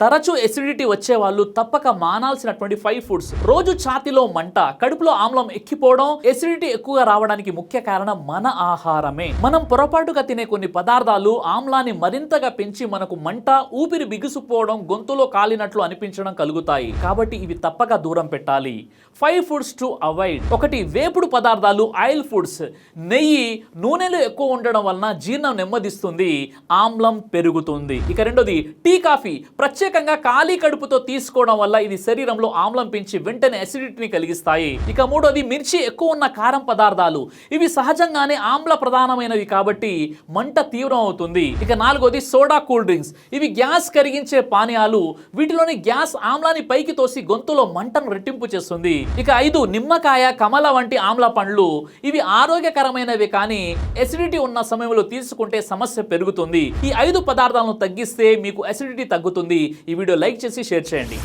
తరచూ ఎసిడిటీ వచ్చే వాళ్ళు తప్పక మానాల్సినటువంటి 5 ఫుడ్స్. రోజు ఛాతీలో మంట, కడుపులో ఆమ్లం ఎక్కిపోవడం, ఎసిడిటీ ఎక్కువగా రావడానికి ముఖ్య కారణం మన ఆహారమే. మనం పొరపాటుగా తినే కొన్ని పదార్థాలు ఆమ్లాన్ని మరింతగా పెంచి మనకు మంట, ఊపిరి బిగుసుపోవడం, గొంతులో కాలినట్లు అనిపించడం కలుగుతాయి. కాబట్టి ఇవి తప్పక దూరం పెట్టాలి. 5 ఫుడ్స్ టు అవాయిడ్. 1. వేపుడు పదార్థాలు, ఆయిల్ ఫుడ్స్. నెయ్యి, నూనెలు ఎక్కువ ఉండడం వలన జీర్ణం నెమ్మదిస్తుంది, ఆమ్లం పెరుగుతుంది. ఇక 2. టీ, కాఫీ ప్రత్యేకంగా ఖాళీ కడుపుతో తీసుకోవడం వల్ల ఇది శరీరంలో ఆమ్లం పెంచి వెంటనే అసిడిటీని కలిగిస్తాయి. ఇక 3. మిర్చి ఎక్కువ ఉన్న కారం పదార్థాలు. ఇవి సహజంగానే ఆమ్ల ప్రధానమైనవి కాబట్టి మంట తీవ్రం అవుతుంది. ఇక 4. Soda, cool drinks. ఇవి గ్యాస్ కరిగించే పానీయాలు. వీటిలోని గ్యాస్ ఆమ్లాన్ని పైకి తోసి గొంతులో మంటను రెట్టింపు చేస్తుంది. ఇక 5. నిమ్మకాయ, కమల వంటి ఆమ్ల పండ్లు. ఇవి ఆరోగ్యకరమైనవి కానీ ఎసిడిటీ ఉన్న సమయంలో తీసుకుంటే సమస్య పెరుగుతుంది. ఈ 5 పదార్థాలను తగ్గిస్తే మీకు అసిడిటీ తగ్గుతుంది. ఈ వీడియో లైక్ చేసి షేర్ చేయండి.